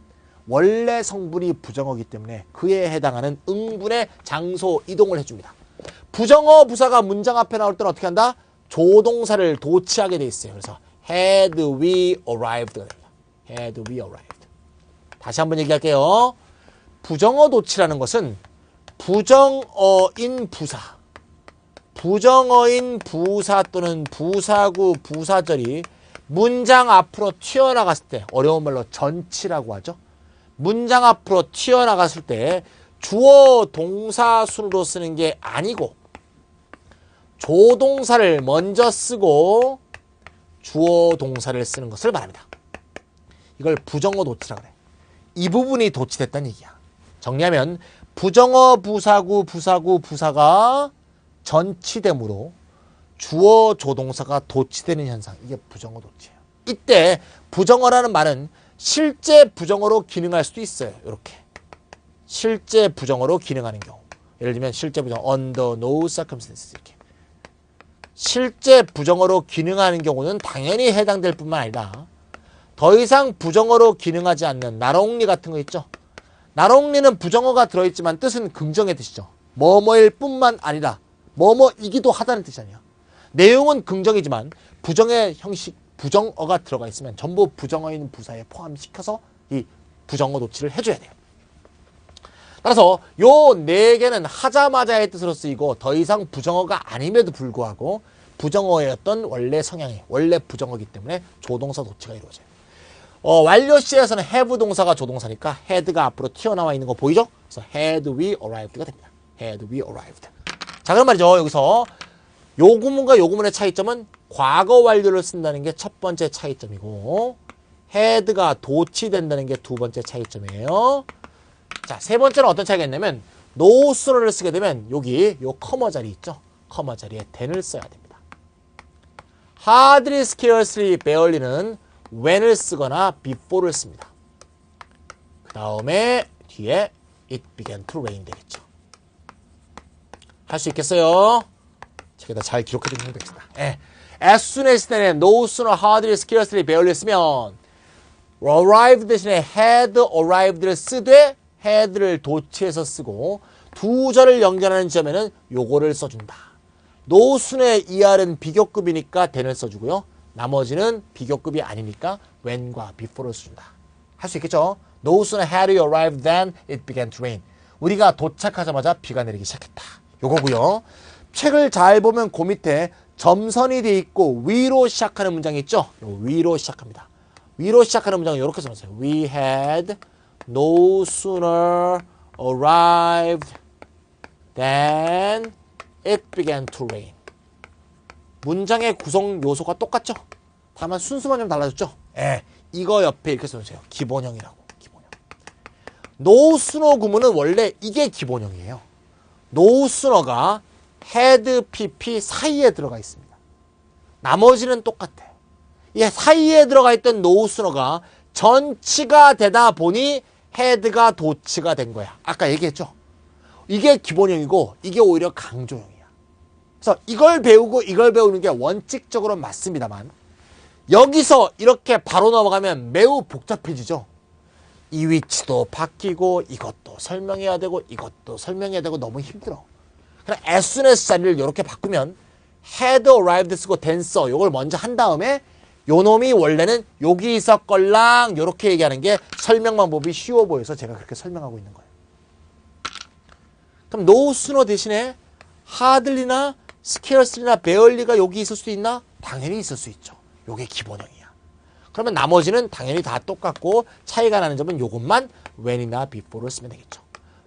원래 성분이 부정어이기 때문에 그에 해당하는 응분의 장소 이동을 해줍니다. 부정어 부사가 문장 앞에 나올 때는 어떻게 한다? 조동사를 도치하게 돼 있어요. 그래서 had we arrived가 됩니다. had we arrived. 다시 한번 얘기할게요. 부정어 도치라는 것은 부정어인 부사, 부정어인 부사 또는 부사구, 부사절이 문장 앞으로 튀어나갔을 때, 어려운 말로 전치라고 하죠. 문장 앞으로 튀어나갔을 때 주어 동사 순으로 쓰는 게 아니고 조동사를 먼저 쓰고 주어 동사를 쓰는 것을 말합니다. 이걸 부정어 도치라고 그래. 이 부분이 도치됐다는 얘기야. 정리하면 부정어 부사구, 부사구, 부사가 전치되므로 주어 조동사가 도치되는 현상. 이게 부정어 도치예요. 이때 부정어라는 말은 실제 부정어로 기능할 수도 있어요. 이렇게. 실제 부정어로 기능하는 경우. 예를 들면 실제 부정어 under no circumstances 이렇게. 실제 부정어로 기능하는 경우는 당연히 해당될 뿐만 아니라 더 이상 부정어로 기능하지 않는 not only 같은 거 있죠. not only는 부정어가 들어있지만 뜻은 긍정의 뜻이죠. 뭐뭐일 뿐만 아니라 뭐뭐이기도 하다는 뜻이 아니야. 내용은 긍정이지만 부정의 형식, 부정어가 들어가 있으면 전부 부정어인 부사에 포함시켜서 이 부정어 도치를 해줘야 돼요. 따라서 요 네 개는 하자마자의 뜻으로 쓰이고 더 이상 부정어가 아님에도 불구하고 부정어였던 원래 성향이 원래 부정어이기 때문에 조동사 도치가 이루어져요. 완료시에서는 have 동사가 조동사니까 had가 앞으로 튀어나와 있는 거 보이죠? 그래서 had we arrived가 됩니다. had we arrived. 자, 그럼 말이죠. 여기서 요 구문과 요 구문의 차이점은 과거 완료를 쓴다는 게 첫 번째 차이점이고 had가 도치된다는 게 두 번째 차이점이에요. 자, 세 번째는 어떤 차이가 있냐면 no sooner를 쓰게 되면 여기 요 커머 자리 있죠? 커머 자리에 then을 써야 됩니다. hardly, scarcely, barely는 when을 쓰거나 before를 씁니다. 그 다음에 뒤에 it began to rain 되겠죠. 할 수 있겠어요? 책에다 잘 기록해 주시면 되겠습니다. 예. as soon as 때문에 no sooner, hardly, scarcely, barely 쓰면 arrived 대신에 had arrived를 쓰되 had를 도치해서 쓰고 두 절을 연결하는 지점에는 요거를 써준다. no soon의 ER은 비교급이니까 then을 써주고요. 나머지는 비교급이 아니니까 when과 before를 써준다. 할 수 있겠죠? No sooner had we arrived than it began to rain. 우리가 도착하자마자 비가 내리기 시작했다. 요거고요. 책을 잘 보면 그 밑에 점선이 돼 있고 위로 시작하는 문장이 있죠? 위로 시작합니다. 위로 시작하는 문장은 이렇게 써놓으세요. We had no sooner arrived than it began to rain. 문장의 구성 요소가 똑같죠? 다만 순수만 좀 달라졌죠? 예, 이거 옆에 이렇게 써주세요. 기본형이라고. 기본형. no sooner 구문은 원래 이게 기본형이에요. no sooner가 had, pp 사이에 들어가 있습니다. 나머지는 똑같아. 이 사이에 들어가 있던 no sooner가 전치가 되다 보니 had가 도치가 된 거야. 아까 얘기했죠? 이게 기본형이고 이게 오히려 강조형이야. 그래서 이걸 배우고 이걸 배우는 게 원칙적으로 맞습니다만 여기서 이렇게 바로 넘어가면 매우 복잡해지죠. 이 위치도 바뀌고 이것도 설명해야 되고 이것도 설명해야 되고 너무 힘들어. 그냥 as soon as 자리를 이렇게 바꾸면 had arrived 쓰고 then 써. 요걸 먼저 한 다음에 요 놈이 원래는 여기 있었걸랑 요렇게 얘기하는 게 설명 방법이 쉬워 보여서 제가 그렇게 설명하고 있는 거예요. 그럼 no sooner 대신에 hardly나 scarcely나 barely가 여기 있을 수도 있나? 당연히 있을 수 있죠. 요게 기본형이야. 그러면 나머지는 당연히 다 똑같고 차이가 나는 점은 요것만 when이나 before를 쓰면 되겠죠.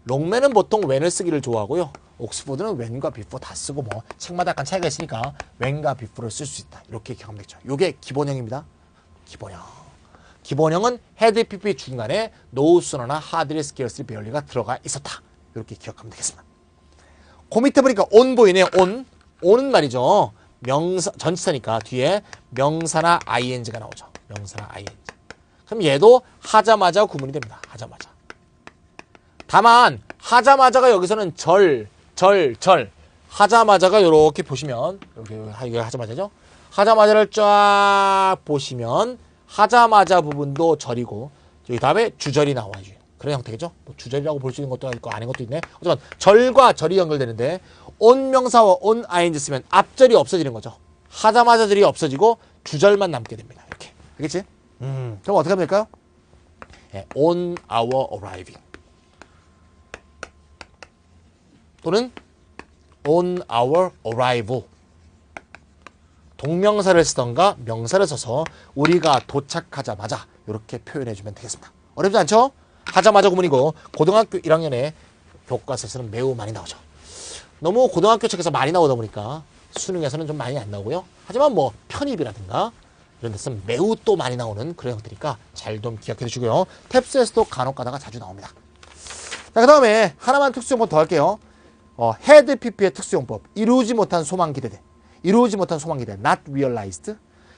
롱맨은 보통 when을 쓰기를 좋아하고요. 옥스포드는 when과 before 다 쓰고 뭐 책마다 약간 차이가 있으니까 when과 before를 쓸 수 있다. 이렇게 기억하면 되죠. 이게 기본형입니다. 기본형. 기본형은 had, pp 중간에 no sooner나 hardly, scarcely, barely가 들어가 있었다. 이렇게 기억하면 되겠습니다. 그 밑에 보니까 on 보이네요. on은 말이죠. 명사, 전치사니까 뒤에 명사나 ing가 나오죠. 명사나 ing. 그럼 얘도 하자마자 구문이 됩니다. 하자마자. 다만 하자마자가 여기서는 절. 하자마자가 이렇게 보시면 여기 하자마자죠. 하자마자를 쫙 보시면 하자마자 부분도 절이고 여기 다음에 주절이 나와요. 그런 형태겠죠. 뭐 주절이라고 볼 수 있는 것도 있고 아닌 것도 있네. 어쨌든 절과 절이 연결되는데 on 명사와 on ing 쓰면 앞절이 없어지는 거죠. 하자마자들이 없어지고 주절만 남게 됩니다. 이렇게. 알겠지? 그럼 어떻게 하면 될까요? 네, on our arriving. 또는 on our arrival. 동명사를 쓰던가 명사를 써서 우리가 도착하자마자 이렇게 표현해주면 되겠습니다. 어렵지 않죠? 하자마자 구문이고 고등학교 1학년에 교과서에서는 매우 많이 나오죠. 너무 고등학교 책에서 많이 나오다 보니까 수능에서는 좀 많이 안 나오고요. 하지만 뭐 편입이라든가 이런 데서는 매우 또 많이 나오는 그런 형태니까 잘 좀 기억해 두시고요. 탭스에서도 간혹 가다가 자주 나옵니다. 자, 그 다음에 하나만 특수용법 더 할게요. had, pp의 특수용법. 이루지 못한 소망 기대돼. 이루지 못한 소망 기대. not realized.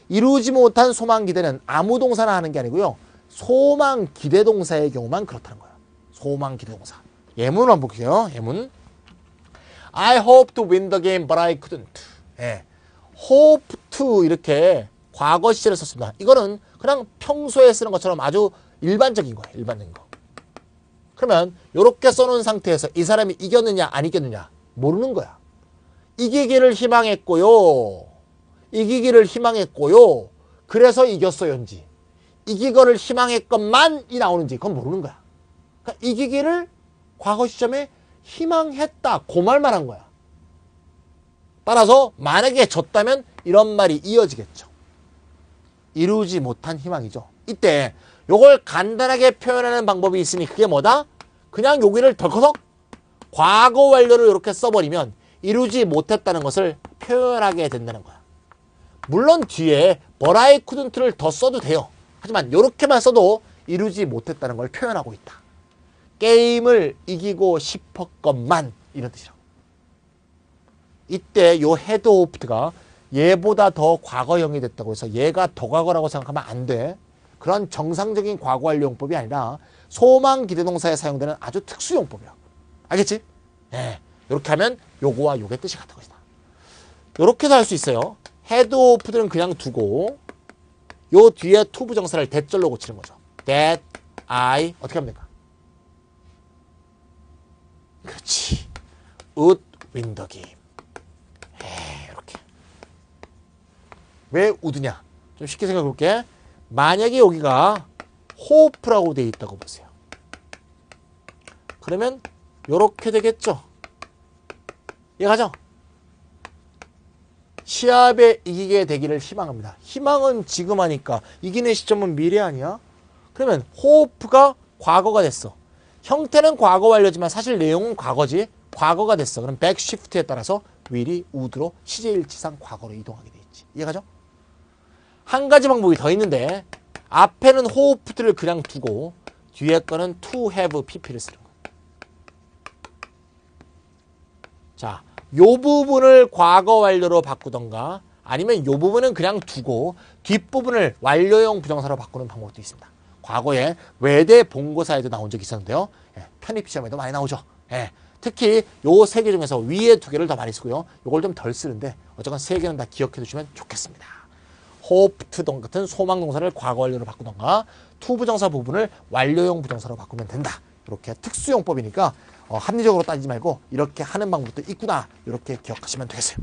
이루지 못한 소망 기대는 아무 동사나 하는 게 아니고요. 소망 기대 동사의 경우만 그렇다는 거예요. 소망 기대 동사. 예문 한번 볼게요. 예문. I hope to win the game, but I couldn't. 예. hope to 이렇게 과거 시제를 썼습니다. 이거는 그냥 평소에 쓰는 것처럼 아주 일반적인 거예요. 일반적인 거. 그러면 이렇게 써놓은 상태에서 이 사람이 이겼느냐 안 이겼느냐 모르는 거야. 이기기를 희망했고요. 이기기를 희망했고요. 그래서 이겼어요인지 이기거를 희망했건만이 나오는지 그건 모르는 거야. 그러니까 이기기를 과거 시점에 희망했다. 그 말만 한 거야. 따라서 만약에 졌다면 이런 말이 이어지겠죠. 이루지 못한 희망이죠. 이때 요걸 간단하게 표현하는 방법이 있으니 그게 뭐다? 그냥 여기를 덜커덕 과거 완료를 이렇게 써버리면 이루지 못했다는 것을 표현하게 된다는 거야. 물론 뒤에 but I couldn't를 더 써도 돼요. 하지만 이렇게만 써도 이루지 못했다는 걸 표현하고 있다. 게임을 이기고 싶었건만 이런 뜻이라고. 이때 요 had hoped가 얘보다 더 과거형이 됐다고 해서 얘가 더 과거라고 생각하면 안 돼. 그런 정상적인 과거 완료 용법이 아니라 소망 기대 동사에 사용되는 아주 특수 용법이야. 알겠지? 네. 이렇게 하면 요거와 요게 뜻이 같은 것이다. 이렇게도 할 수 있어요. had hoped는 그냥 두고 요 뒤에 to 부정사를 that절로 고치는 거죠. that I 어떻게 하면 될까? 그렇지. would win the game. 이렇게. 왜 would냐? 좀 쉽게 생각해 볼게. 만약에 여기가 hope라고 되어 있다고 보세요. 그러면 요렇게 되겠죠. 이해가죠? 시합에 이기게 되기를 희망합니다. 희망은 지금 하니까 이기는 시점은 미래 아니야? 그러면 hope가 과거가 됐어. 형태는 과거 완료지만 사실 내용은 과거지. 과거가 됐어. 그럼 백시프트에 따라서 will이 would로 시제일치상 과거로 이동하게 돼 있지. 이해가죠? 한 가지 방법이 더 있는데 앞에는 hoped를 그냥 두고 뒤에 거는 to have pp를 쓰는 거야. 자, 요 부분을 과거 완료로 바꾸던가 아니면 요 부분은 그냥 두고 뒷부분을 완료형 부정사로 바꾸는 방법도 있습니다. 과거에 외대 본고사에도 나온 적이 있었는데요. 편입 시험에도 많이 나오죠. 특히 요 세 개 중에서 위에 두 개를 더 많이 쓰고요. 요걸 좀 덜 쓰는데 어쨌건 세 개는 다 기억해 두시면 좋겠습니다. hoped 같은 소망 동사를 과거 완료로 바꾸던가 to 부정사 부분을 완료형 부정사로 바꾸면 된다. 이렇게 특수용법이니까 합리적으로 따지지 말고 이렇게 하는 방법도 있구나. 이렇게 기억하시면 되겠어요.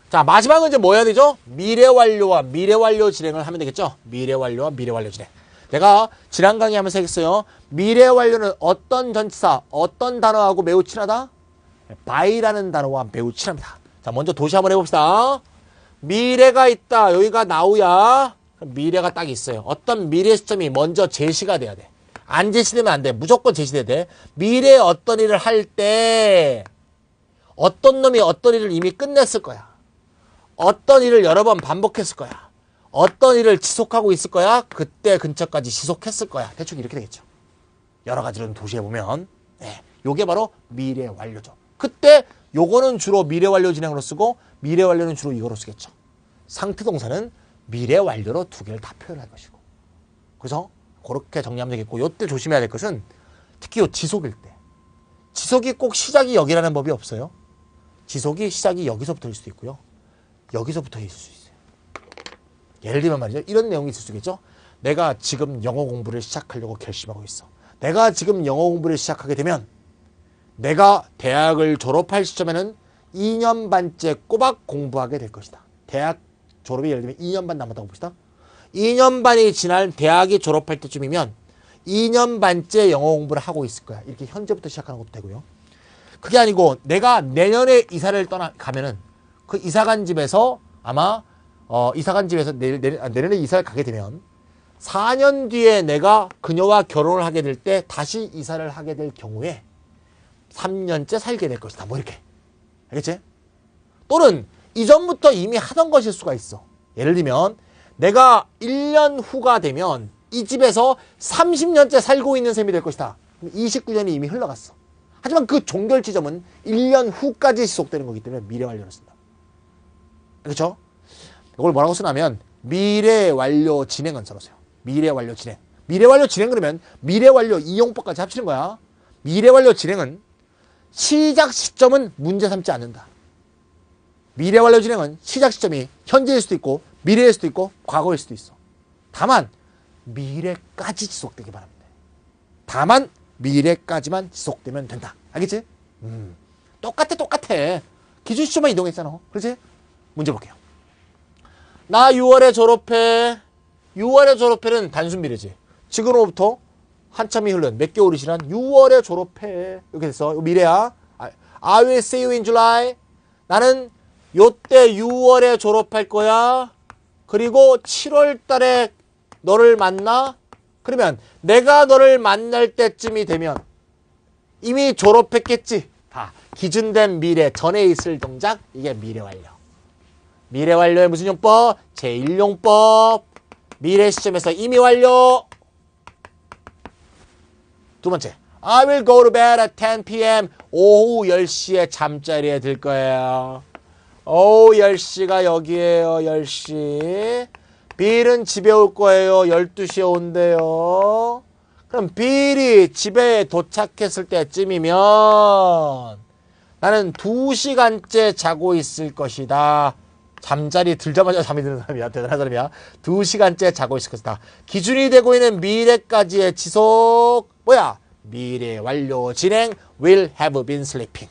자, 마지막은 이제 뭐 해야 되죠? 미래 완료와 미래 완료 진행을 하면 되겠죠? 미래 완료와 미래 완료 진행. 내가 지난 강의 하면서 했어요. 미래 완료는 어떤 전치사, 어떤 단어하고 매우 친하다? by라는 단어와 매우 친합니다. 자, 먼저 도시 한번 해봅시다. 미래가 있다. 여기가 now야. 미래가 딱 있어요. 어떤 미래 시점이 먼저 제시가 돼야 돼. 안 제시되면 안 돼. 무조건 제시돼야 돼. 미래에 어떤 일을 할 때 어떤 놈이 어떤 일을 이미 끝냈을 거야. 어떤 일을 여러 번 반복했을 거야. 어떤 일을 지속하고 있을 거야. 그때 근처까지 지속했을 거야. 대충 이렇게 되겠죠. 여러 가지로 도시해 보면 요게 바로 미래 완료죠. 그때 요거는 주로 미래 완료 진행으로 쓰고 미래 완료는 주로 이거로 쓰겠죠. 상태 동사는 미래 완료로 두 개를 다 표현할 것이고. 그래서 그렇게 정리하면 되겠고, 요때 조심해야 될 것은 특히 요 지속일 때. 지속이 꼭 시작이 여기라는 법이 없어요. 지속이 시작이 여기서부터일 수도 있고요. 여기서부터 있을 수 있어요. 예를 들면 말이죠. 이런 내용이 있을 수 있겠죠. 내가 지금 영어 공부를 시작하려고 결심하고 있어. 내가 지금 영어 공부를 시작하게 되면 내가 대학을 졸업할 시점에는 2년 반째 꼬박 공부하게 될 것이다. 대학 졸업이 예를 들면 2년 반 남았다고 봅시다. 2년 반이 지난 대학이 졸업할 때쯤이면 2년 반째 영어 공부를 하고 있을 거야. 이렇게 현재부터 시작하는 것도 되고요. 그게 아니고 내가 내년에 이사를 가면은 그 이사간 집에서 아마 이사간 집에서 내년에 이사를 가게 되면 4년 뒤에 내가 그녀와 결혼을 하게 될 때 다시 이사를 하게 될 경우에 3년째 살게 될 것이다. 뭐 이렇게. 알겠지? 또는 이전부터 이미 하던 것일 수가 있어. 예를 들면 내가 1년 후가 되면 이 집에서 30년째 살고 있는 셈이 될 것이다. 29년이 이미 흘러갔어. 하지만 그 종결 지점은 1년 후까지 지속되는 거기 때문에 미래 완료를 쓴다. 그렇죠? 이걸 뭐라고 쓰냐면 미래 완료 진행은 써보세요. 미래 완료 진행. 미래 완료 진행 그러면 미래 완료 이용법까지 합치는 거야. 미래 완료 진행은 시작 시점은 문제 삼지 않는다. 미래 완료 진행은 시작 시점이 현재일 수도 있고 미래일 수도 있고 과거일 수도 있어. 다만 미래까지 지속되기 바랍니다. 다만 미래까지만 지속되면 된다. 알겠지? 똑같아. 기준 시점만 이동했잖아. 그렇지? 문제 볼게요. 나 6월에 졸업해. 6월에 졸업해는 단순 미래지. 지금으로부터 한참이 흐른 몇 개월이 지난 6월에 졸업해. 이렇게 됐어. 미래야. I will see you in July. 나는 요때 6월에 졸업할 거야. 그리고 7월 달에 너를 만나. 그러면 내가 너를 만날 때쯤이 되면 이미 졸업했겠지. 다 기준된 미래 전에 있을 동작. 이게 미래 완료. 미래 완료의 무슨 용법? 제1용법. 미래 시점에서 이미 완료. 두 번째. I will go to bed at 10 p.m. 오후 10시에 잠자리에 들 거예요. 오후 10시가 여기에요. 10시. 빌은 집에 올 거예요. 12시에 온대요. 그럼 빌이 집에 도착했을 때쯤이면 나는 2시간째 자고 있을 것이다. 잠자리 들자마자 잠이 드는 사람이야. 대단한 사람이야. 2시간째 자고 있을 것이다. 기준이 되고 있는 미래까지의 지속. 뭐야? 미래 완료 진행. will have been sleeping.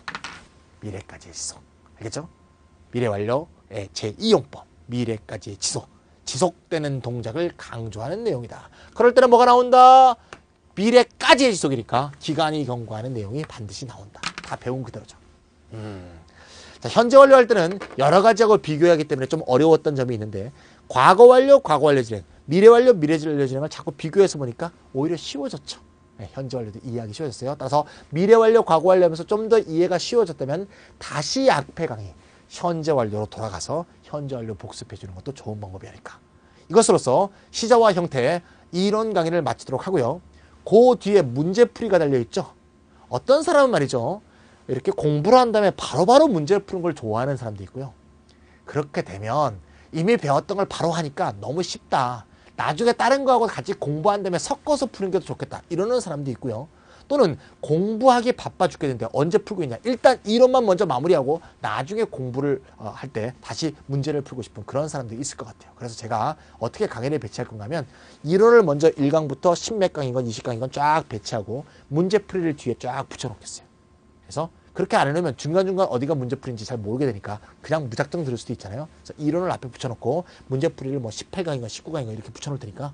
미래까지의 지속. 알겠죠? 미래 완료의 제2용법. 미래까지의 지속. 지속되는 동작을 강조하는 내용이다. 그럴 때는 뭐가 나온다? 미래까지의 지속이니까 기간이 경고하는 내용이 반드시 나온다. 다 배운 그대로죠. 자, 현재 완료할 때는 여러 가지하고 비교하기 때문에 좀 어려웠던 점이 있는데 과거 완료, 과거 완료 진행, 미래 완료, 미래 완료 진행을 자꾸 비교해서 보니까 오히려 쉬워졌죠. 네, 현재 완료도 이해하기 쉬워졌어요. 따라서 미래 완료, 과거 완료 하면서 좀 더 이해가 쉬워졌다면 다시 앞에 강의 현재 완료로 돌아가서 현재 완료 복습해 주는 것도 좋은 방법이 아닐까. 이것으로써 시자와 형태 이론 강의를 마치도록 하고요. 그 뒤에 문제풀이가 달려있죠. 어떤 사람은 말이죠. 이렇게 공부를 한 다음에 바로바로 문제를 푸는 걸 좋아하는 사람도 있고요. 그렇게 되면 이미 배웠던 걸 바로 하니까 너무 쉽다. 나중에 다른 거하고 같이 공부한 다음에 섞어서 푸는 게 더 좋겠다. 이러는 사람도 있고요. 또는 공부하기 바빠 죽게 되는데 언제 풀고 있냐. 일단 이론만 먼저 마무리하고 나중에 공부를 할 때 다시 문제를 풀고 싶은 그런 사람도 있을 것 같아요. 그래서 제가 어떻게 강의를 배치할 건가 하면 이론을 먼저 1강부터 10몇 강이건 20강이건 쫙 배치하고 문제풀이를 뒤에 쫙 붙여놓겠어요. 그래서 그렇게 안 해놓으면 중간중간 어디가 문제풀이인지 잘 모르게 되니까 그냥 무작정 들을 수도 있잖아요. 그래서 이론을 앞에 붙여놓고 문제풀이를 뭐 18강인가 19강인가 이렇게 붙여놓을 테니까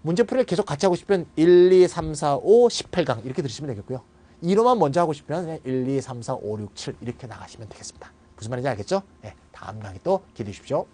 문제풀이를 계속 같이 하고 싶으면 1, 2, 3, 4, 5, 18강 이렇게 들으시면 되겠고요. 이론만 먼저 하고 싶으면 그냥 1, 2, 3, 4, 5, 6, 7 이렇게 나가시면 되겠습니다. 무슨 말인지 알겠죠? 네, 다음 강의 또 기대해 주십시오.